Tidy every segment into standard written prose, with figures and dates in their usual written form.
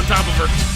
on top of her.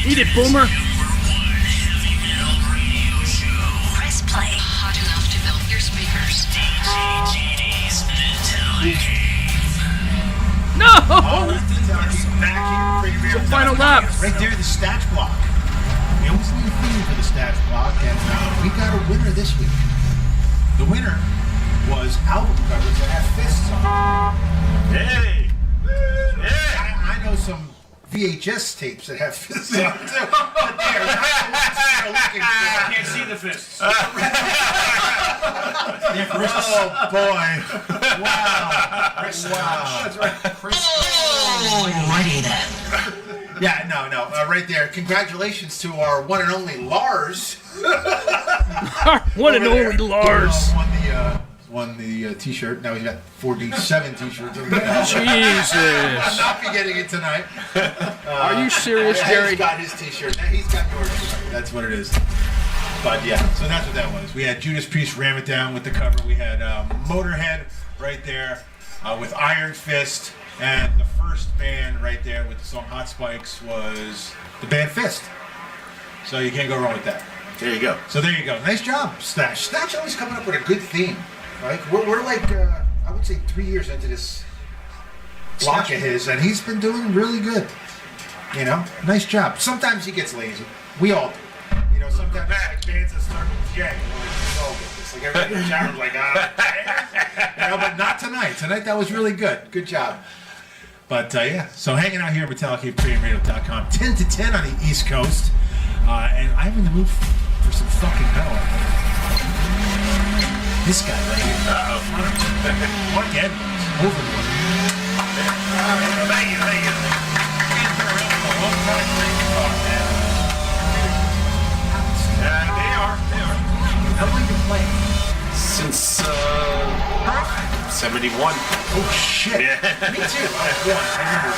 Eat it, Boomer. Press play. Hot enough to melt your speakers. No! The final lap. Right there, the stats block. We always need a theme for the stats block, and we got a winner this week. The winner was album covers that have fists on them. Hey! I know some VHS tapes that have fists on them too. But they're not the ones you're looking for. I can't see the fists. Oh boy! Wow! Wow! That's right. Alrighty then. Yeah, no. Right there. Congratulations to our one and only Lars. One and only Lars. Won the T-shirt. Now he's got 47 T-shirts. Jesus. Not be getting it tonight. Are you serious, Jerry? He's got his T-shirt. He's got yours tonight. That's what it is. But yeah, so that's what that was. We had Judas Priest Ram It Down with the cover. We had Motorhead right there with Iron Fist. And the first band right there with the song Hot Spikes was the band Fist. So you can't go wrong with that. There you go. So there you go. Nice job, Stash. Stash always coming up with a good theme. Right? We're like, I would say 3 years into this block of his, and he's been doing really good. You know? Nice job. Sometimes he gets lazy. We all do. You know, sometimes like bands that start with J. We all get this. Like everybody in the chat room's like, you know, but not tonight. Tonight that was really good. Good job. But yeah, so hanging out here at MetallicaPremiumRadio.com, 10 to 10 on the East Coast. And I'm in the mood for some fucking metal. This guy right here. Mark Edwards, Overlord. Thank you. They are. How long have you been playing? Since 71. Oh shit! Yeah. Me too. I was one. I remember.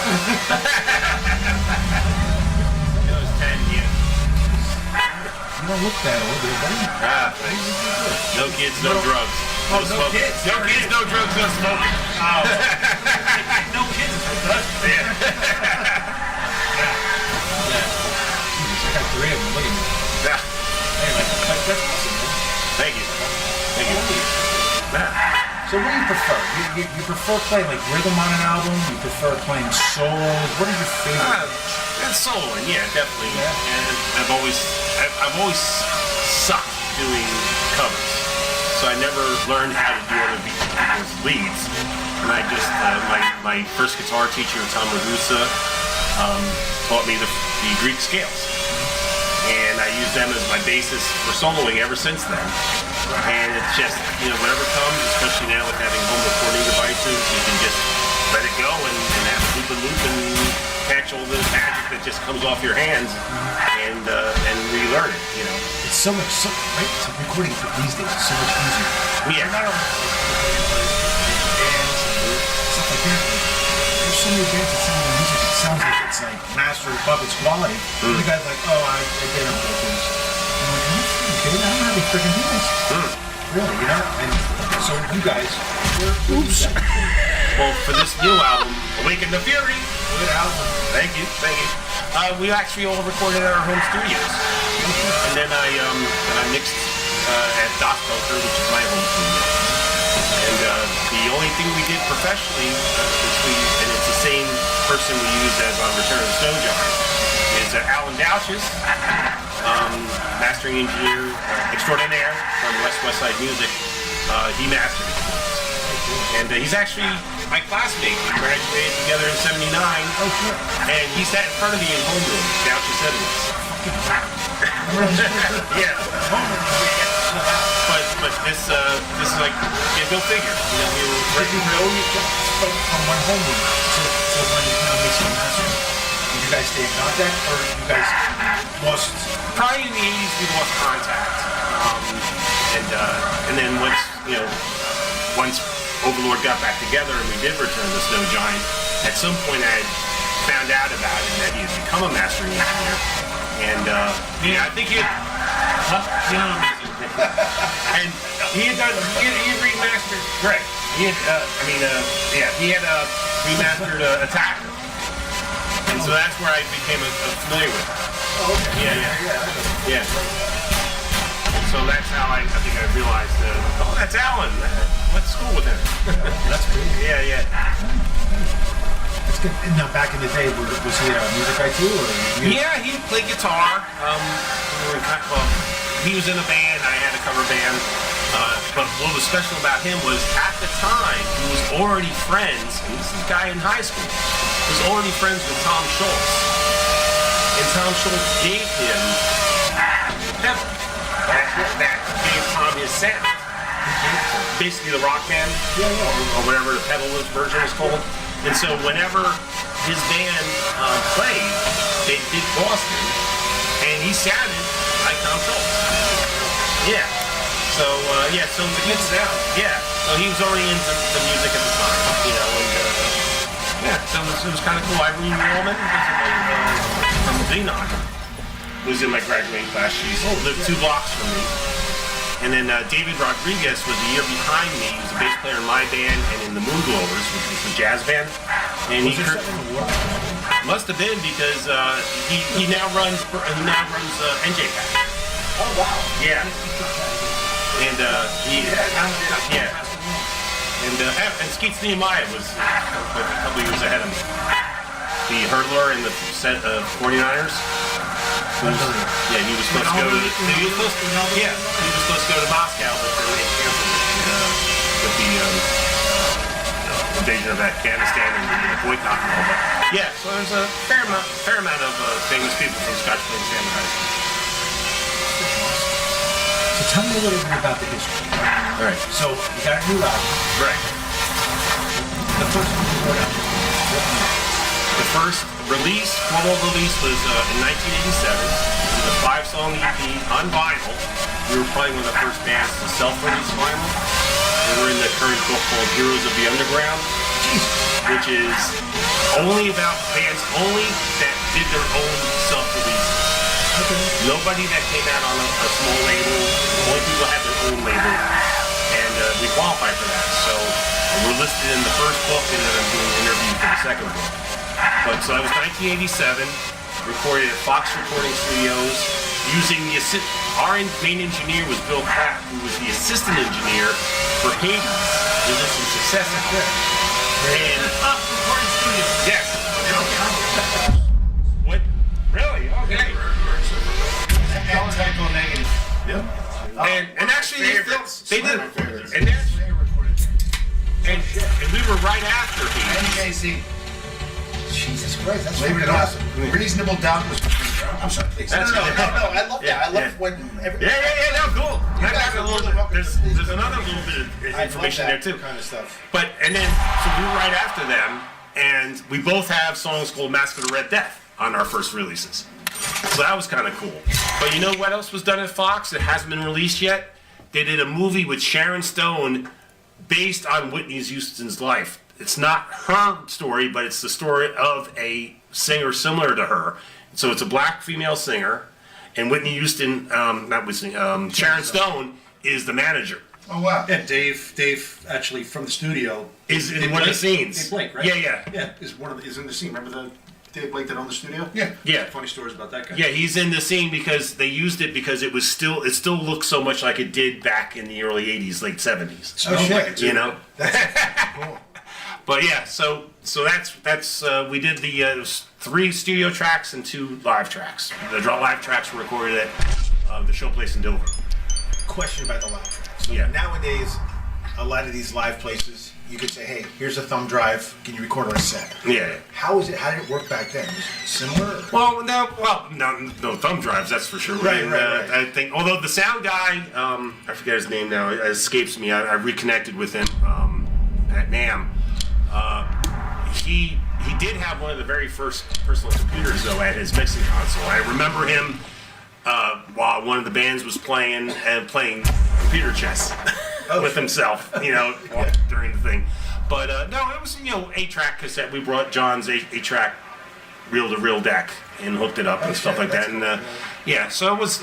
It was 10 years. You don't look that old, buddy. Thanks. No kids, no drugs. Oh, no smoking. kids. No kids, no drugs, no smoking. No kids with us. Yeah. Jesus, I got 3 of them. Look at me. Anyway, that's awesome. Thank you. So what do you prefer? You prefer playing like rhythm on an album? You prefer playing solos? What is your favorite? That's soloing, yeah, definitely. Yeah. And I've always sucked doing covers, so I never learned how to do other people's leads. And I just my first guitar teacher, Tom Ragusa, taught me the Greek scales, and I use them as my basis for soloing ever since then. And it's just, you know, whatever comes, especially now with having home recording devices, you can just let it go and have a loop and catch all the magic that just comes off your hands and relearn it, you know. It's so much, right? So recording these days is so much easier. Yeah. Not only bands and stuff like that. There's so many bands that sound like music. It sounds like it's like mastered above its quality. The guy's like, oh, I did them vocals. I'm like, are you freaking kidding? I don't know how they freaking do this. Really, you know? And so you guys, oops. Well, for this new album, Awaken the Fury. Good album. Thank you. We actually all recorded at our home studios, and then I mixed at Dot Poker, which is my home studio. And the only thing we did professionally, and it's the same person we used as on Return of the Snow Giant, is Alan Douches, mastering engineer extraordinaire from West Side Music. He mastered it. And he's actually my classmate. We graduated together in '79. Oh, sure. And he sat in front of me in homeroom. Douches said it. Yeah. But this is like, yeah, go figure. You know, we were Did you know you spoke from one homeroom to when you kind of mix and master? Did you guys stay in contact, or you guys lost? Probably in the '80s we lost contact. And then once Overlord got back together and we did Return the Snow Giant, at some point I had found out about him that he had become a mastering engineer. And I think he had, and he had remastered Greg. He had remastered Attacker. And so that's where I became familiar with him. Oh, okay. Yeah. So that's how I think I realized, oh, that's Alan. Went to school with him. That's cool. Yeah. That's good. And now, back in the day, was he a music guy too? Or Yeah, he played guitar. He was in a band. I had a cover band. But what was special about him was at the time he was already friends. And this is a guy in high school. He was already friends with Tom Schultz, and Tom Schultz gave him Pebble. That gave Tom his sound. Basically, the Rock Band, or whatever the Pebble version was called. And so whenever his band played, they did Boston, and he sounded like Tom Schultz. Yeah. So so the good sound. Yeah. So he was already into the music at the time, and so it was kind of cool. Irene Roman from Xenon was in my graduating class. She lived 2 blocks from me. And then David Rodriguez was a year behind me. He was a bass player in my band and in the Moonglowers, which was a jazz band. And he must have been because he now runs NJPAC. Oh wow. Yeah. And and Skeets Nehemiah was a couple years ahead of me. The hurdler in the set of 49ers. He was supposed to go to Moscow, but they canceled it with the invasion of Afghanistan and the boycott and all. But yeah, so there's a fair amount of famous people from Scotch Plains and High School. So tell me a little bit about the history. All right. So you got a new album. Right. The first one you wrote out. The first formal release was in 1987. It was a 5-song EP on vinyl. We were probably one of the first bands to self-release vinyl. We were in the current book called Heroes of the Underground, which is only about bands that did their own self-releases. Okay. Nobody that came out on a small label. Only people had their own label, and we qualify for that. So we're listed in the first book, and then I'm doing an interview for the second book. But so that was 1987. Recorded at Fox Recording Studios using our main engineer was Bill Pratt, who was the assistant engineer for Hades. Was this some success up there? And Fox Recording Studios. yes. What? Really? Okay. Technical negative. Yep. And actually, they did. And we were right after Hades. NJC. Jesus Christ, that's really awesome. Reasonable Doubt was. I'm sorry, please. That's No, I love that. I love when. No, cool. I got a little bit. There's another little bit of information there too. Kind of stuff. But and then so we were right after them, and we both have songs called Mask of the Red Death on our first releases. So that was kind of cool. But you know what else was done at Fox that hasn't been released yet? They did a movie with Sharon Stone based on Whitney Houston's life. It's not her story, but it's the story of a singer similar to her. So it's a black female singer, and Whitney Houston, Sharon Stone is the manager. Oh wow. Yeah, Dave actually from the studio Is in one of the scenes. Dave Blake, right? Yeah. Yeah, is in the scene. Remember the Dave Blake that owned the studio? Yeah. Funny stories about that guy. Yeah, he's in the scene because they used it because it still looks so much like it did back in the early 80s, late 70s. Oh shit. You know? Cool. But yeah, so that's we did the 3 studio tracks and 2 live tracks. The live tracks were recorded at the Showplace in Dover. Question about the live tracks. So Yeah. Nowadays, a lot of these live places, you could say, "Hey, here's a thumb drive. Can you record on a set?" Yeah. How is it? How did it work back then? Was it similar? No thumb drives, that's for sure. Right, And, right. I think, although the sound guy, I forget his name now, it escapes me. I reconnected with him at NAMM. He did have one of the very first personal computers though at his mixing console. I remember him while one of the bands was playing computer chess with himself, during the thing. But no, it was 8-track cassette. We brought John's 8-track reel-to-reel deck and hooked it up and stuff like that. And so it was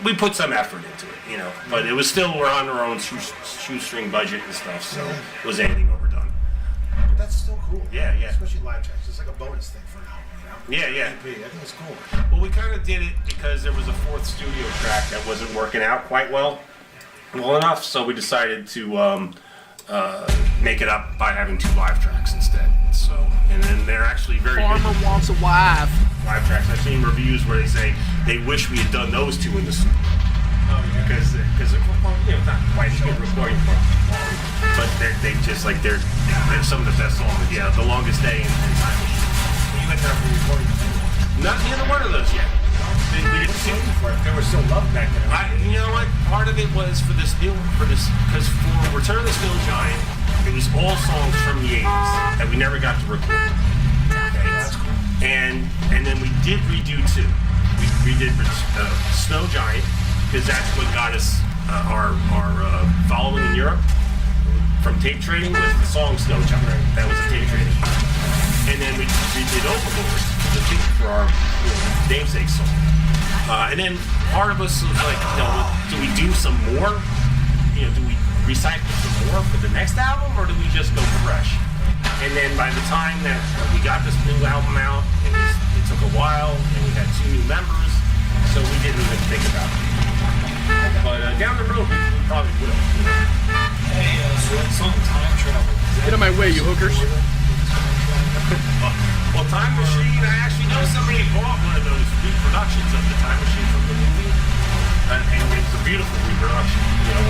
we put some effort into it, but it was still we're on our own shoestring budget and stuff, so it was anything overdone. that's still cool. Yeah, yeah. Especially live tracks. It's like a bonus thing for an album, you know? Yeah, yeah. EP. I think it's cool. Well, we kind of did it because there was a fourth studio track that wasn't working out quite well enough, so we decided to make it up by having 2 live tracks instead. So, and then they're actually very Farmer good wants a wife. live tracks. I've seen reviews where they say they wish we had done those 2 in the studio. Oh, yeah. Because it's not quite as good recording quality, but they just like they're some of the best songs. Yeah, The Longest Day and Time Machine. You went there for recording. Not either one of those yet. We didn't see them For it. They were so loved back then. you know what? Part of it was for this because for Return of the Stone Giant, it was all songs from the 80s that we never got to record. Okay, That's cool. and then we did redo 2. We did Snow Giant because that's what got us our following in Europe from tape trading was the song Snow Giant. That was a tape trading. And then we did Overlord for our namesake song. And then part of us was like, do we do some more? Do we recycle some more for the next album, or do we just go fresh? And then by the time that we got this new album out, it took a while, and we had 2 new members, so we didn't even think about it. But down the road, we probably will. Hey, so that song Time Travel. Get out of my way, you hookers. Well, Time Machine, I actually know somebody bought one of those reproductions of the Time Machine from the movie. And it's a beautiful reproduction,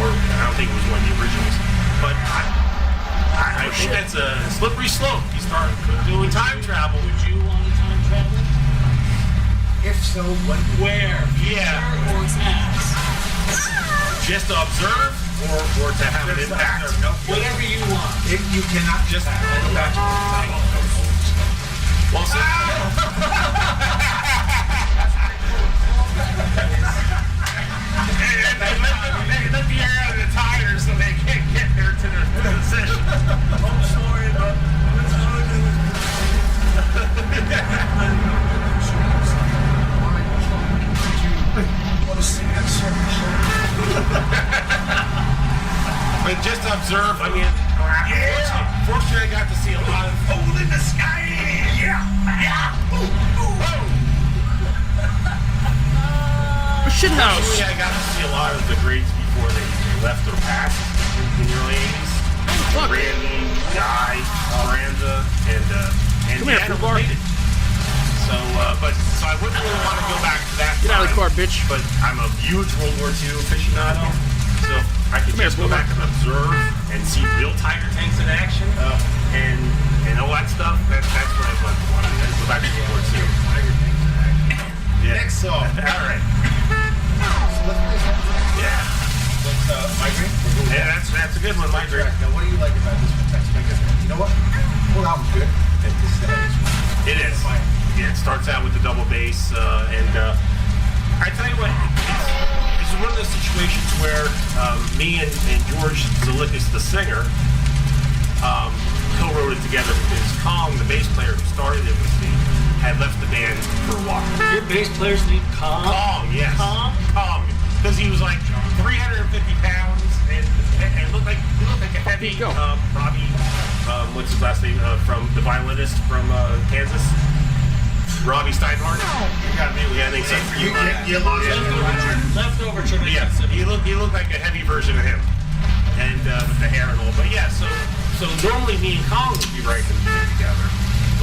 or I don't think it was one of the originals. But I think that's a slippery slope. You start doing time travel. Would you want to time travel? If so, what? Where? Yeah. Future or past? Just to observe or to have an impact? No. Whatever you want. If you cannot just go back to Well, so, they let the air out of the tires so they can't get there to their position. I'm sorry, but But just to observe, I mean, fortunately I got to see a lot of oh, in the sky. Shithouse. Actually, I got to see a lot of the greats before they left or passed in the early 80s. Fuck. Randy, Guy, Miranda, and Come here, Adam Fubar. made it. So I wouldn't really want to go back to that Get out of the car, time, bitch. But I'm a huge World War II aficionado, so I could Come here, just go Fubar. back and observe and see real Tiger tanks in action, and all that stuff. That's what I want to do. Go back to World War II. Yeah. Next song. All right. Yeah. Migraine? Yeah, that's a good one, my Now, what do you like about this one? Because, you know what? The whole album's good. And this is the heaviest one. It is. Yeah, it starts out with the double bass, and I tell you what, it's one of those situations where me and George Zalikas, the singer, co-wrote it together because Kong, the bass player who started it with me, had left the band for a while. Your bass player's name Kong? Kong, yes. Kong? Kong. Because he was like 350 pounds and looked like a heavy Go. Robbie, what's his last name, from the violinist from Kansas? Robbie Steinhardt? You got me. Yeah, I think so. You lost it. Leftover tradition. Yeah, he looked like a heavy version of him, and with the hair and all. But yeah, so normally me and Kong would be writing the music together,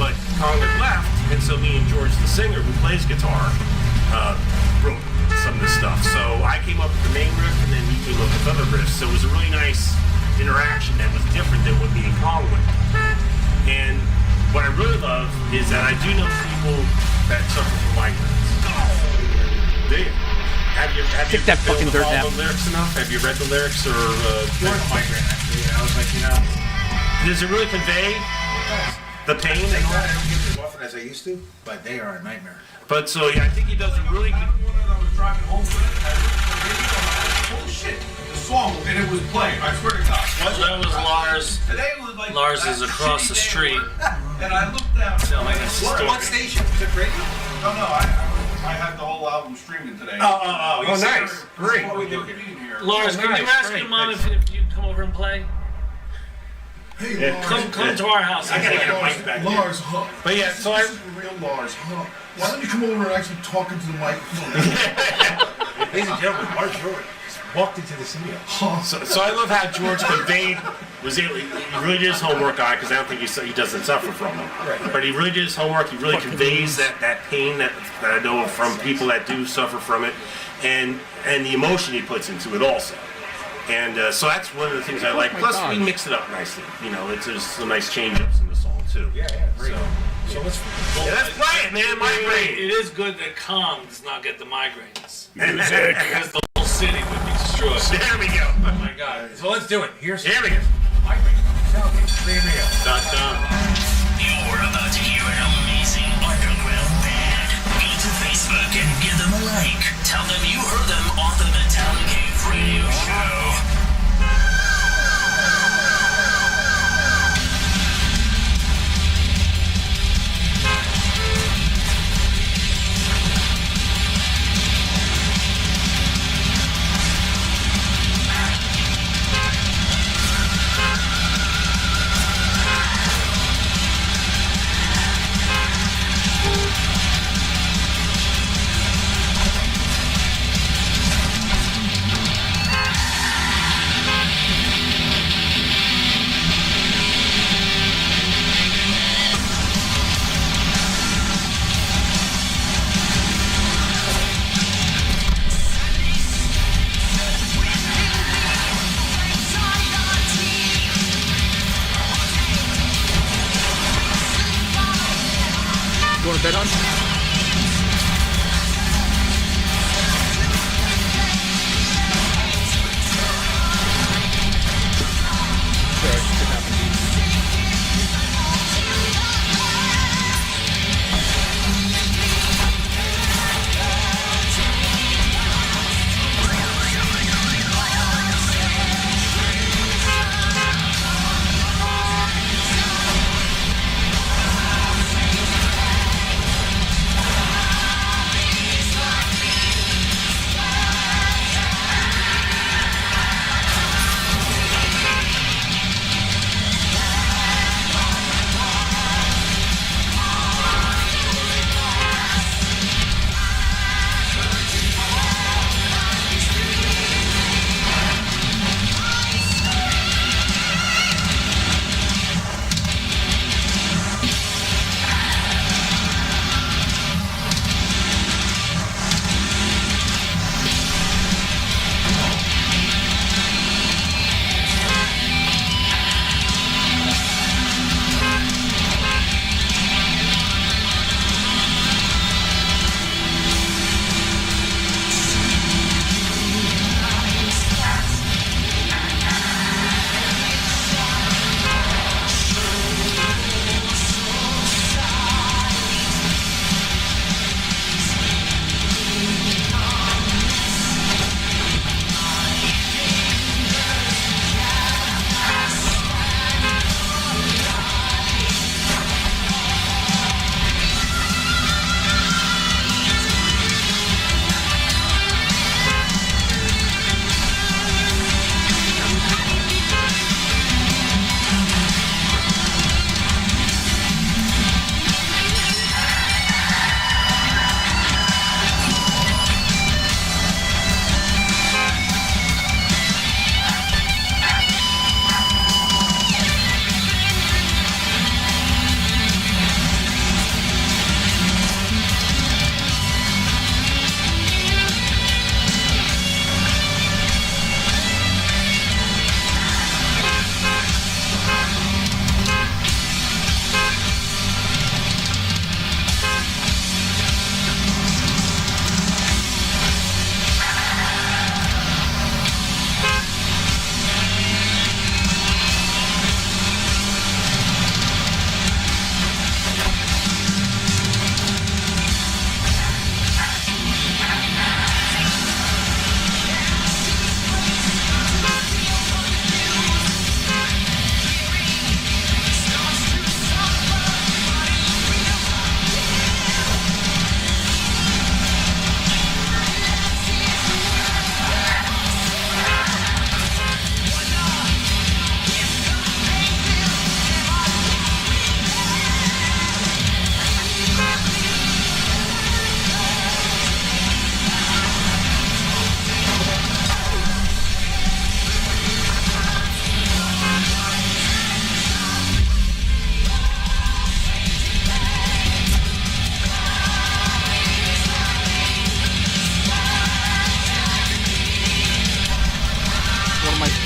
but Kong had left, and so me and George, the singer who plays guitar, wrote some of this stuff. So I came up with the main riff, and then he came up with other riffs. So it was a really nice interaction that was different than what me and Kong went. And what I really love is that I do know people that suffer from migraines. Do you? Have you Kick that fucking dirt all now. the lyrics enough? Have you read the lyrics or? You're a migraine, actually. And I was like, Does it really convey the pain and thank all? God I don't get it as often as I used to, but they are a nightmare. But so yeah, I think he does a really good. I was driving home with it, and I looked at the radio, and I was like, oh shit, the song, and it was playing, I swear to God. So that was Lars. Today it was like Lars that is across shitty the day street. at work, and I looked down. Filming a story. What station? Was it radio? No, I had the whole album streaming today. Oh, nice, great. Before we did being here. Lars, can you nice, ask great, your mom thanks. if you come over and play? Hey, Lars. Come to our house. I gotta get a Lars, mic back here. Lars, huh? But yeah, so this is the real Lars, huh? Why don't you come over and actually talk into the microphone? Ladies and gentlemen, Lars George walked into the studio. So I love how George conveyed, he really did his homework on it, because I don't think he doesn't suffer from it. Right. But he really did his homework, he really conveys that pain that I know from people that do suffer from it, and the emotion he puts into it also. And so that's one of the things I like. Plus, we mix it up nicely. You know, there's some nice change-ups in the song, too. Yeah, great. So let's. Yeah, let's play it, man. Migraine. It is good that Calm does not get the migraines. Because the whole city would be destroyed. There we go. Oh my God. So let's do it. Here's Here we go. Migraine.com. You're about to hear an amazing underground band. Go to Facebook and give them a like. Tell them you heard them on the Metallic Cave radio show. You want to bet on?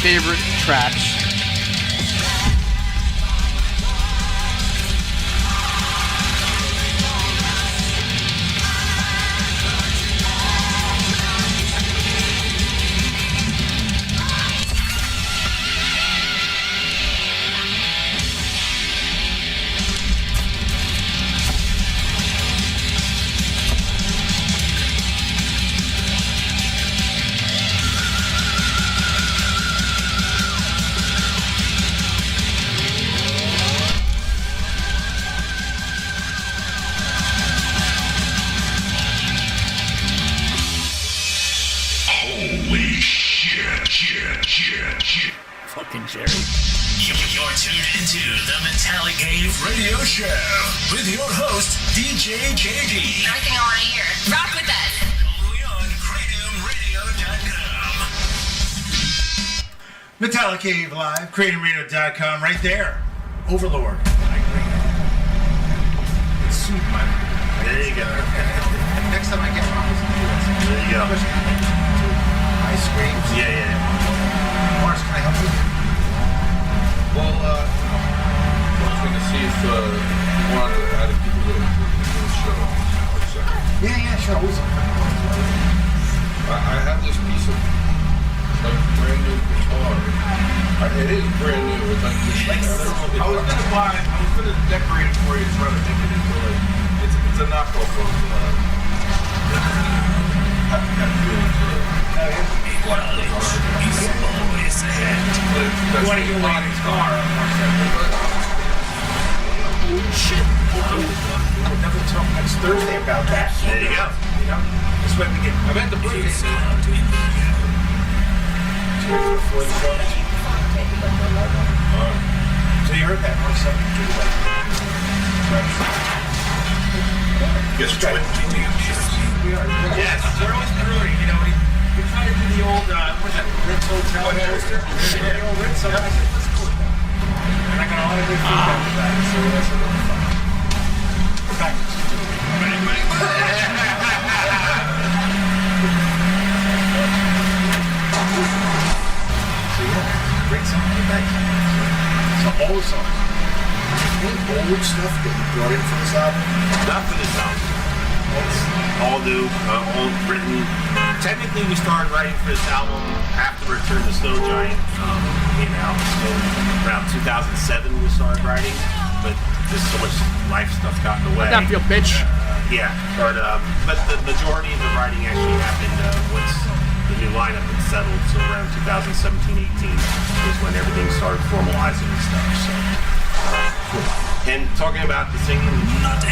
favorite tracks. Fucking Jerry. You're tuned into the Metallic Cave Radio Show with your host, DJ JD. Everything I want to hear. Rock with us. Only on CraniumRadio.com. Metallic Cave Live, CraniumRadio.com, right there. Overlord. It's sweet, man. There you go. Next time I get one, There you go. ice creams. Yeah. Mars, can I help you? Well, I was going to see if you wanted to add people to the show. Yeah, sure. I have this piece of brand new guitar. It is brand new. It's like this. I was gonna decorate it for you, try to make it into like it's a knockoff of Quality is always ahead. You want to get one in his car? Shit. We'll never talk next Thursday about that. There you go. This way we get. I'm at the birthday. Before the show. So you heard that one something to Guess which way? We are. Yes. We're always early, you know. We try to do the old, what's that, Ritz Hotel poster? Yeah. The old Ritz, so I said, let's go with that. And I got all the good feedback with that, so that's a little fun. Back. So yeah, great song. Thanks. So all the songs. Any old stuff that you brought in for this album? Not for this album. It's all new, all written. Technically, we started writing for this album after Return to Snow Giant came out. So around 2007 we started writing, but just so much life stuff got in the way. How'd that feel, bitch? Yeah, but the majority of the writing actually happened once the new lineup had settled. So around 2017-18 was when everything started formalizing and stuff. So. And talking about the singing,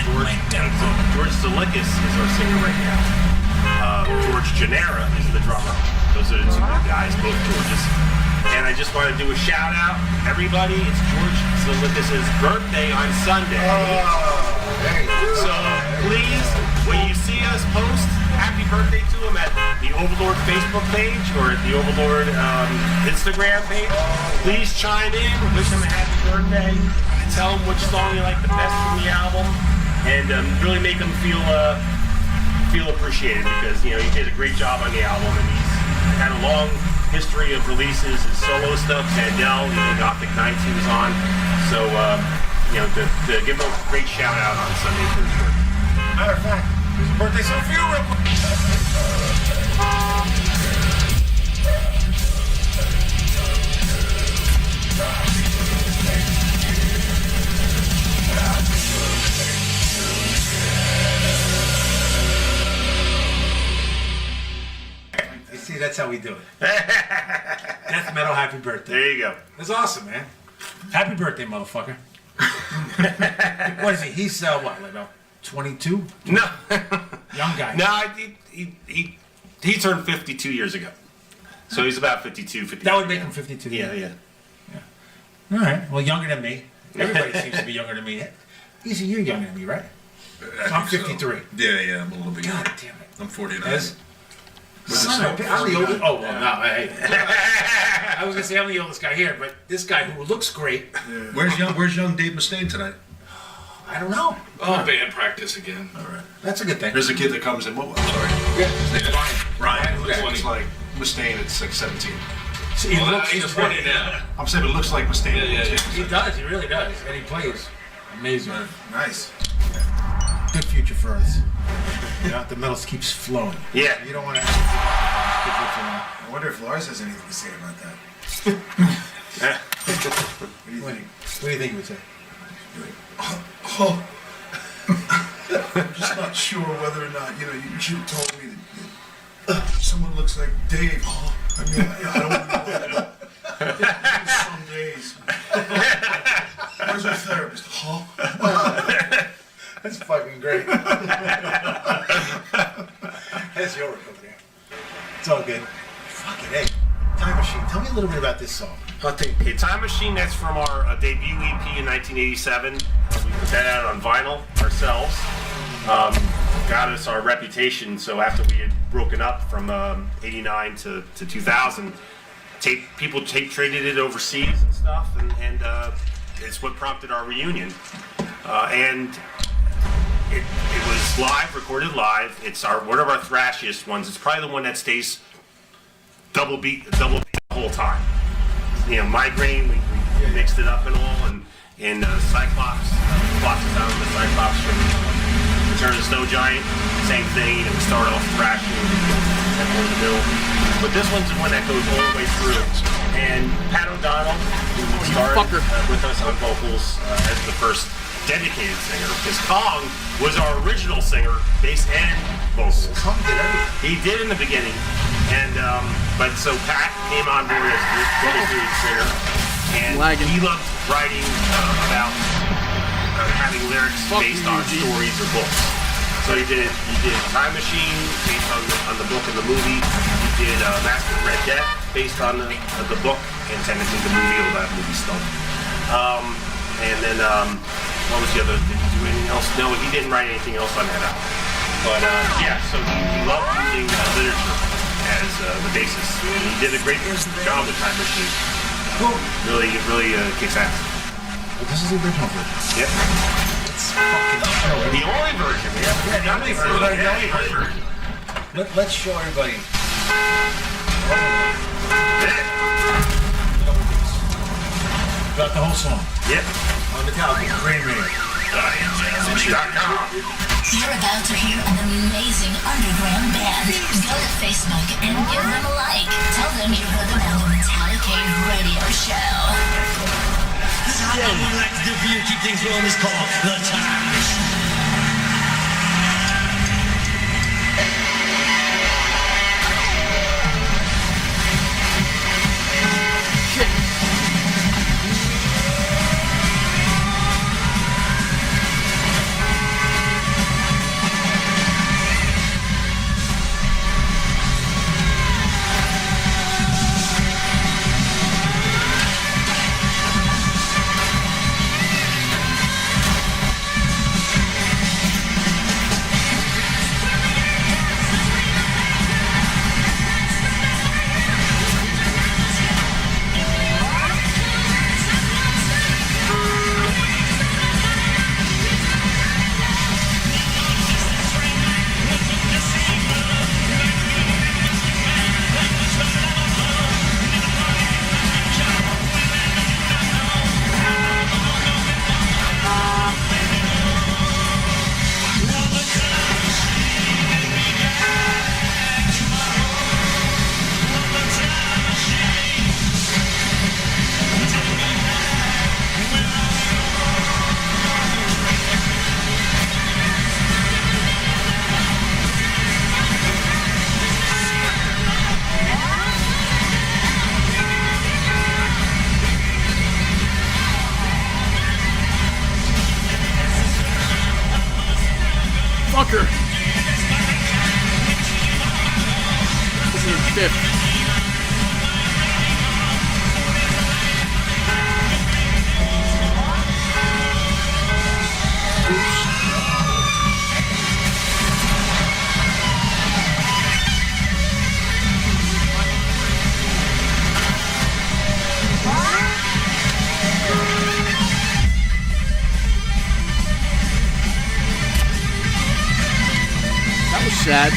George Zalikas is our singer right now. George Genera is the drummer. Those are the two new guys, both Georges. And I just want to do a shout out, everybody. It's George Zalikas' birthday on Sunday. So please, when you see us post happy birthday to him at the Overlord Facebook page or at the Overlord Instagram page, please chime in, wish him a happy birthday. Tell him which song you like the best from the album, and really make him feel appreciated, because he did a great job on the album, and he's had a long history of releases, his solo stuff, Sandel, even Gothic Nights he was on. So to give him a great shout out on Sunday for his birthday. Matter of fact, there's a birthday song for you real quick. See, that's how we do it. Death metal, happy birthday. There you go. That's awesome, man. Happy birthday, motherfucker. What is he? He's what, like about 22? No. Young guy. No, he turned 52 years ago. So he's about 52, 53. That would make him 52. Yeah. All right. Well, younger than me. Everybody seems to be younger than me. Easy, you're younger than me, right? I'm 53. Yeah, I'm a little bit God younger. damn it. I'm 49. I'm the oldest. Oh, well, no. Hey. I was going to say I'm the oldest guy here, but this guy who looks great. Yeah. Where's young Dave Mustaine tonight? I don't know. Oh, band practice again. All right. That's a good thing. There's a kid that comes in. I'm sorry. Yeah. His name is Ryan. Ryan. Okay. It's like Mustaine. It's like 17. So he looks he's 20 now. I'm saying it looks like Mustaine. Yeah. He does. He really does. And he plays amazing. Nice. good future for us. You know, the metal keeps flowing. Yeah. You don't want to. I wonder if Lars has anything to say about that. What do you think? What do you think he would say? I'm just not sure whether or not, you know, you should have told me that someone looks like Dave. I mean, I don't know. Some days. Where's our therapist? That's fucking great. That's your work over there. It's all good. Fucking hey. Time Machine. Tell me a little bit about this song. Okay, Time Machine, that's from our debut EP in 1987. We put that out on vinyl ourselves. Got us our reputation, so after we had broken up from 89 to 2000, people traded it overseas and stuff, and it's what prompted our reunion. And it was live, recorded live. It's one of our thrashiest ones. It's probably the one that stays double beat the whole time. You know, Migraine, we mixed it up and all, and Cyclops, Flops is out of the Cyclops from Return of the Snow Giant, same thing. You know, we start off thrashing, and we're in the middle. But this one's the one that goes all the way through. And Pat O'Donnell, who started with us on vocals as the first dedicated singer, because Kong was our original singer, bass and vocals. Kong did everything. He did in the beginning, and but so Pat came on board as the dedicated singer, and he loved writing about having lyrics based on stories or books. So he did Time Machine based on the book and the movie. He did Master of Red Death based on the book and technically the movie, all that movie stuff. And then what was the other? Did he do anything else? No, he didn't write anything else on that album. But yeah, so he loved using literature as the basis. And he did a great job with Time Machine. Cool. Really kicks ass. Well, this is the original version. Yep. It's fucking The only version. We haven't done any version. Let's show everybody. Got the whole song. Yep. On Metallica, Green Radio. You're about to hear an amazing underground band. Go to Facebook and give them a like. Tell them you heard them on the Metallica radio show. This is how we like to do for you. Keep things rolling. It's called The Time Machine. Fucker. This is his fifth. That was sad.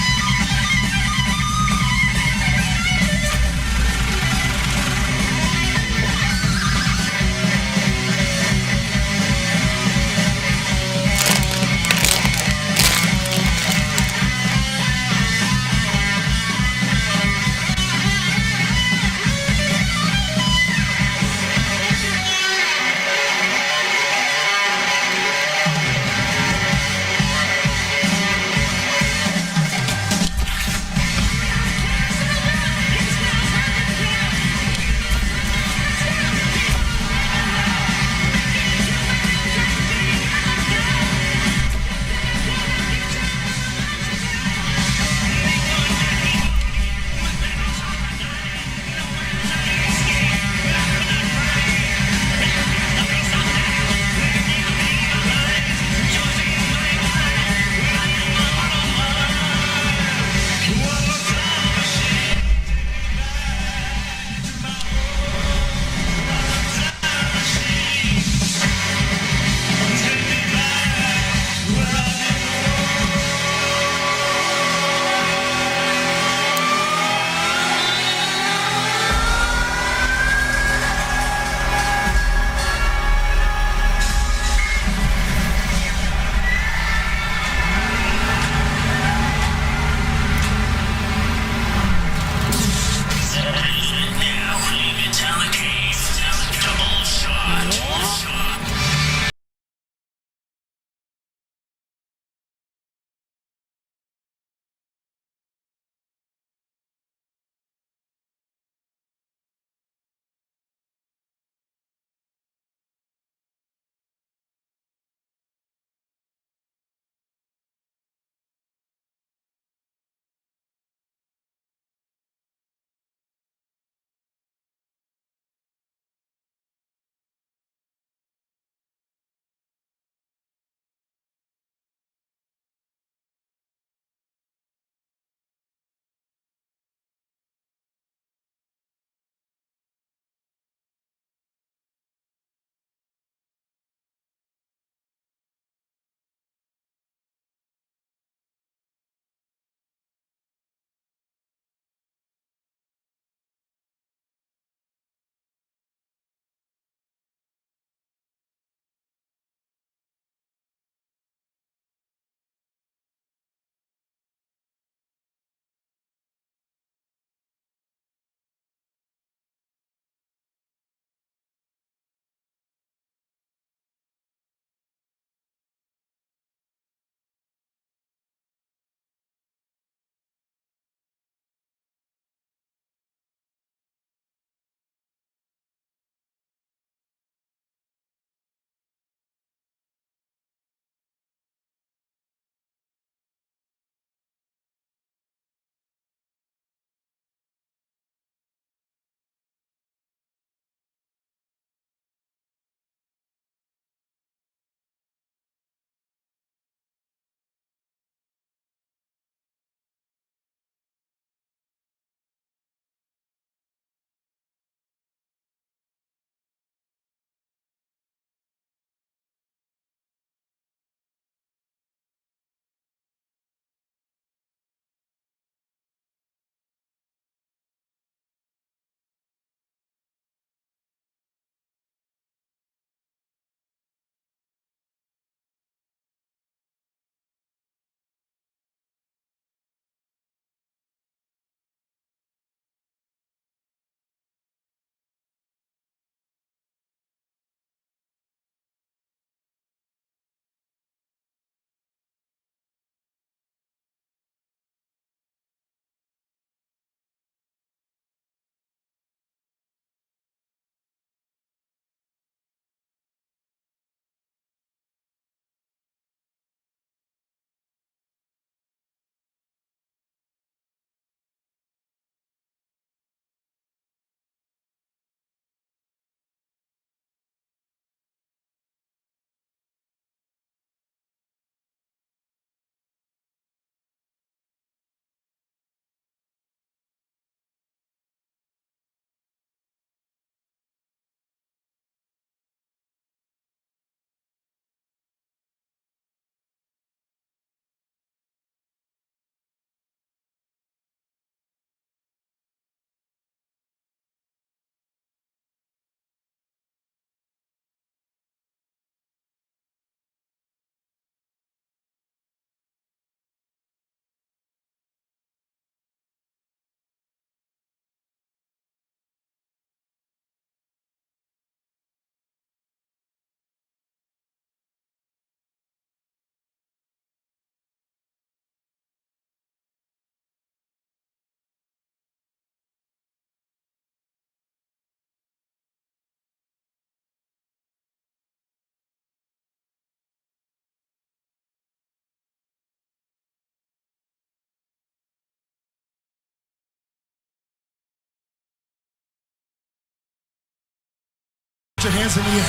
Put your hands in the air.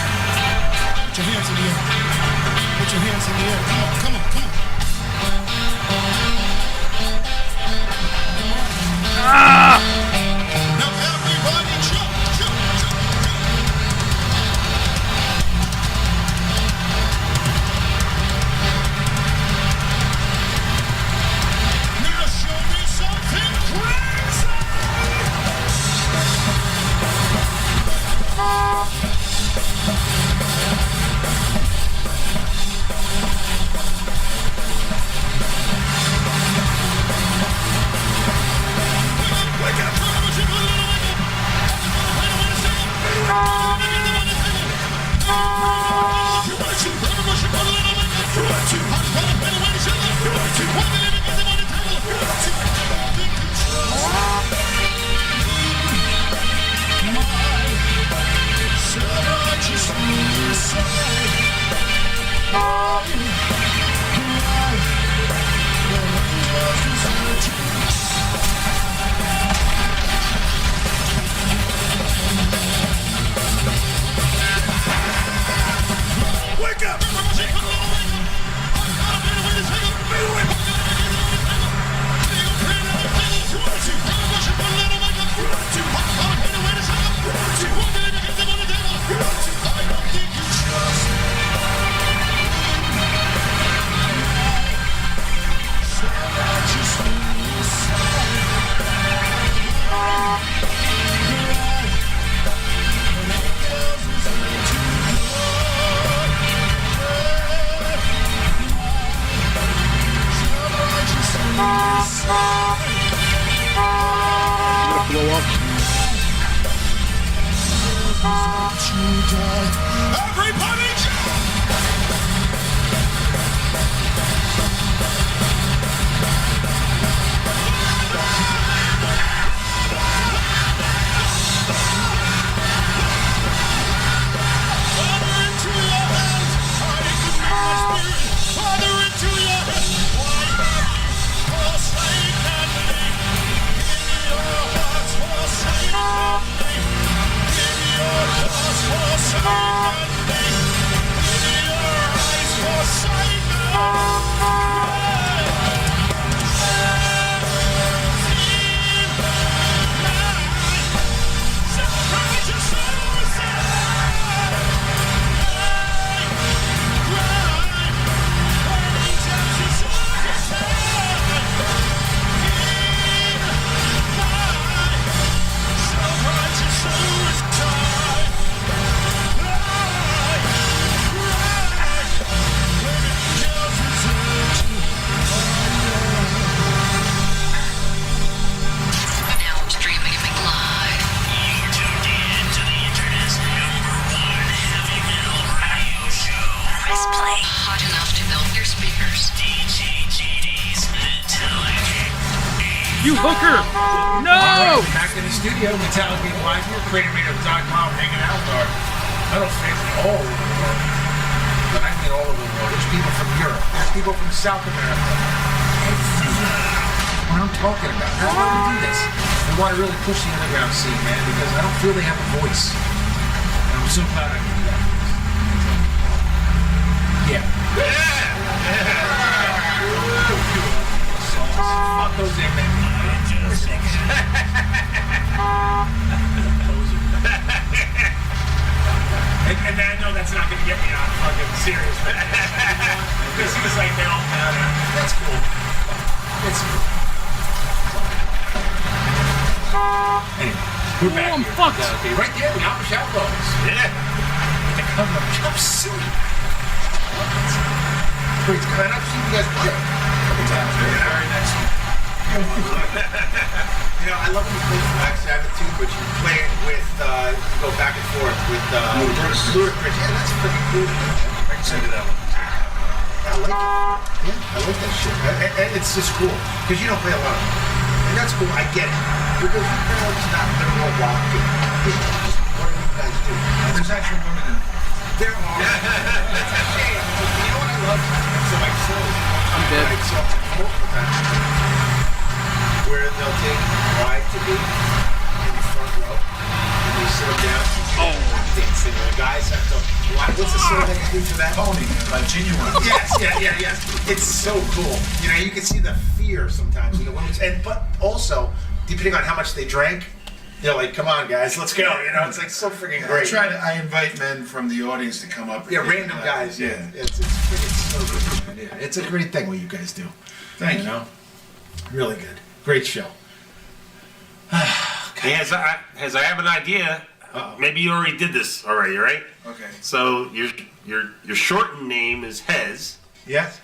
Put your hands in the air. Put your hands in the air. Come on, come on, come on. Now everybody jump, jump, jump, jump. Now show me something crazy. Wake up! Blow up. Everybody You hooker! No! Back in the studio, Metallica Live here, CreatorRadio.com, hanging out with our, I don't say all over the world, but I mean all over the world. There's people from Europe, there's people from South America. What I'm talking about. That's why we do this. We want to really push the underground scene, man, because I don't feel they have a voice. And I'm so glad I can do that. Yeah. Fuck those in, man. And I know that's not going to get me on fucking serious, but because he was like, no, that's cool. It's cool. Anyway, we're back I'm here. fucked. Right there, the Amish Outlaws. Yeah. They're coming up chop suey. Great. And I've seen you guys play a couple times. Very nice one. You know, I love when you play Black Sabbath too, but you play it with, you go back and forth with Ludacris. Yeah, that's pretty cool. I can send you that one. I like it. Yeah, I like that shit. And it's just cool, because you don't play a lot of it. And that's cool, I get it. Because you know, it's not literal rock. What do you guys do? There's actual women in it. There are. That's a shame. You know what I love? So I saw I'm dead. I saw a quote from that, where they'll take Ride to Be in the front row, and You sit them down. Oh, dancing. The guys have to. What's the song that you do for that? Pony, Genuine. Yes. It's so cool. You know, you can see the fear sometimes in the women's, but also depending on how much they drank, they're like, "Come on, guys, let's go." You know, it's like so freaking great. I invite men from the audience to come up. Yeah, random guys. Yeah, it's so good. Yeah, it's a great thing what you guys do. Thank you. Know, really good, great show. Hey, as I have an idea. Maybe you already did this already, right? Okay. So your shortened name is Hez. Yes.